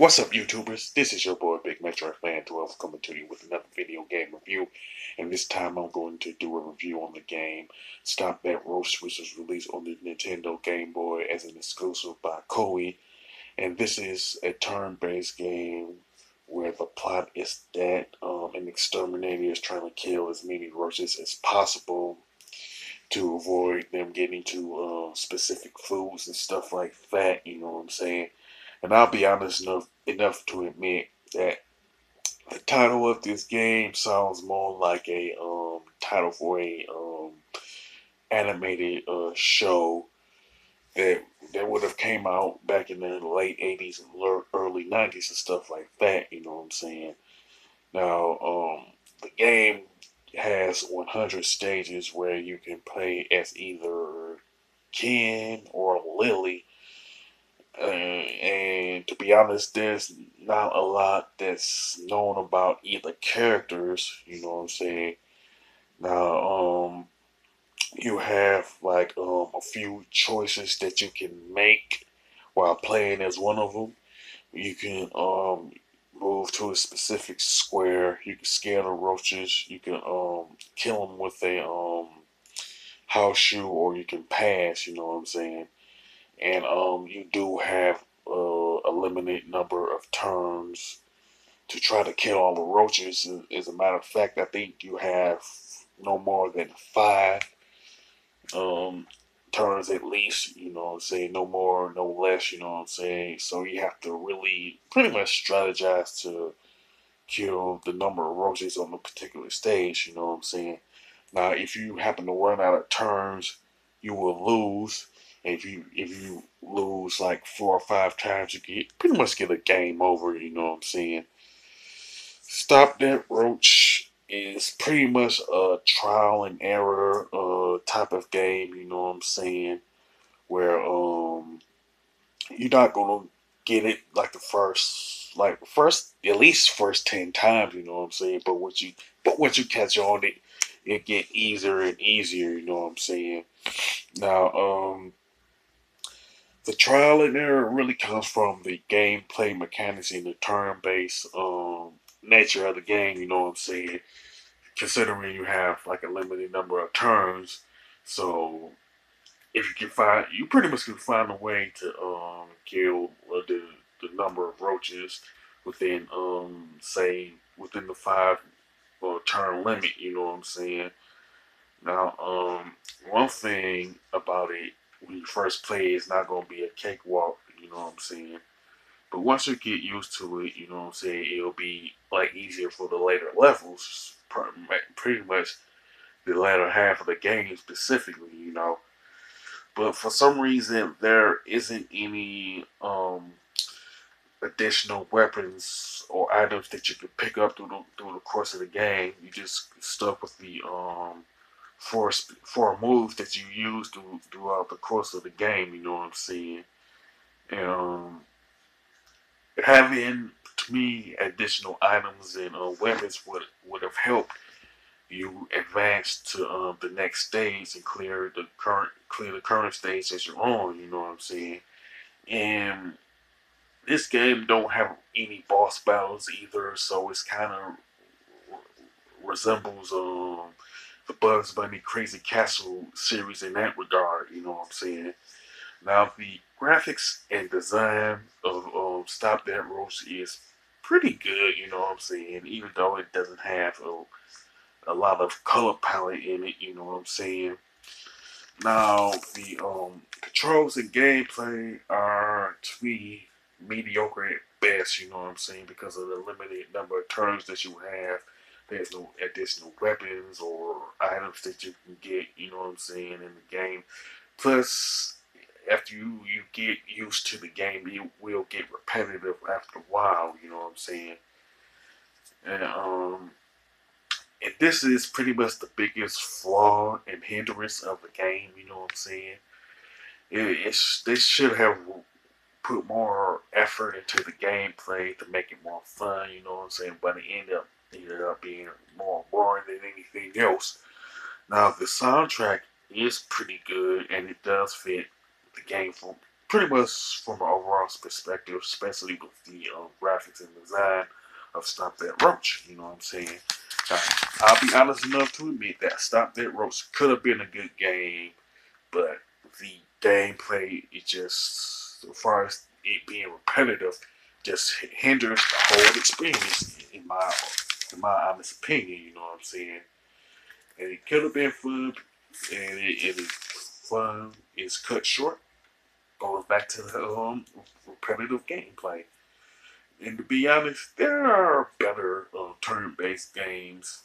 What's up, YouTubers? This is your boy Big Metro Fan 12 coming to you with another video game review. And this time I'm going to do a review on the game Stop That Roach, which was released on the Nintendo Game Boy as an exclusive by Koei. And this is a turn-based game where the plot is that an exterminator is trying to kill as many roaches as possible to avoid them getting to specific foods and stuff like that, you know what I'm saying? And I'll be honest enough to admit that the title of this game sounds more like a title for a animated show that would have came out back in the late 80s and early 90s and stuff like that, you know what I'm saying? Now, the game has 100 stages where you can play as either Ken or Lily. And to be honest, there's not a lot that's known about either characters, you know what I'm saying? Now, you have like a few choices that you can make while playing as one of them. You can move to a specific square. You can scare the roaches. You can kill them with a house shoe, or you can pass. You know what I'm saying? And you do have a limited number of turns to try to kill all the roaches. As a matter of fact, I think you have no more than five um, turns at least, you know what I'm saying? No more, no less, you know what I'm saying? So you have to really pretty much strategize to kill the number of roaches on a particular stage, you know what I'm saying? Now, if you happen to run out of turns, you will lose. And if you lose like 4 or 5 times, you get pretty much get a game over, you know what I'm saying? Stop That Roach is pretty much a trial and error type of game, you know what I'm saying? Where you're not gonna get it like the first at least first 10 times, you know what I'm saying? But once you catch on it get easier and easier, you know what I'm saying? Now, the trial and error really comes from the gameplay mechanics and the turn-based nature of the game. You know what I'm saying? Considering you have like a limited number of turns, so if you can find, you pretty much can find a way to kill the number of roaches within say within the 5 turn limit. You know what I'm saying? Now, one thing about it when you first play, it's not gonna be a cakewalk. You know what I'm saying? But once you get used to it, you know what I'm saying, it'll be like easier for the later levels. Pretty much the latter half of the game specifically, you know. But for some reason, there isn't any additional weapons or items that you can pick up through the course of the game. You just stuck with the four moves that you use throughout the course of the game. You know what I'm saying? And having to me additional items and weapons would have helped you advance to the next stage and clear the current stage that you're on. You know what I'm saying? And this game don't have any boss battles either, so it's kind of resembles the Bugs Bunny Crazy Castle series in that regard. You know what I'm saying? Now the graphics and design of Stop That Roach is pretty good. You know what I'm saying? Even though it doesn't have a lot of color palette in it. You know what I'm saying? Now the controls and gameplay are to me mediocre at best. You know what I'm saying? Because of the limited number of turns that you have. There's no additional weapons or items that you can get. You know what I'm saying in the game. Plus, after you get used to the game, it will get repetitive after a while. You know what I'm saying? And and this is pretty much the biggest flaw and hindrance of the game. You know what I'm saying? They should have put more effort into the gameplay to make it more fun. You know what I'm saying? But it ended up being more boring than anything else. Now the soundtrack is pretty good and it does fit the game pretty much from an overall perspective, especially with the graphics and design of Stop That Roach. You know what I'm saying? Uh, I'll be honest enough to admit that Stop That Roach could have been a good game, but the gameplay, it just, as far as it being repetitive, just hinders the whole experience in my honest opinion. You know what I'm saying? And it could have been fun, and it is fun is cut short. Goes back to the repetitive gameplay. And to be honest, there are better turn-based games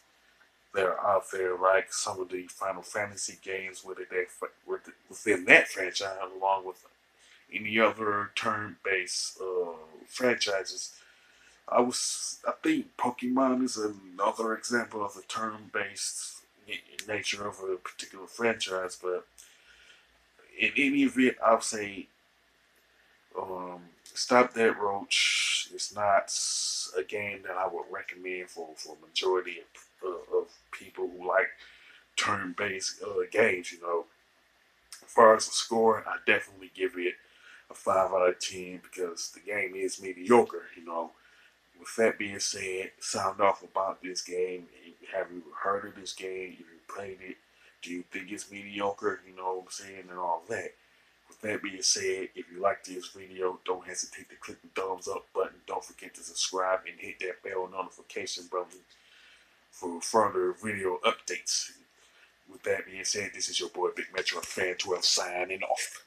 that are out there, like some of the Final Fantasy games within that franchise, along with any other turn-based franchises. I think Pokemon is another example of the turn-based nature of a particular franchise, but in any event, I'll say Stop That Roach is not a game that I would recommend for majority of people who like turn-based games. You know, as far as the score, I definitely give it a 5 out of 10 because the game is mediocre. You know, with that being said, sound off about this game. Have you heard of this game? Have you played it? Do you think it's mediocre? You know what I'm saying, and all that. With that being said, if you like this video, don't hesitate to click the thumbs up button. Don't forget to subscribe and hit that bell notification button for further video updates. With that being said, this is your boy Big Metro Fan 12 signing off.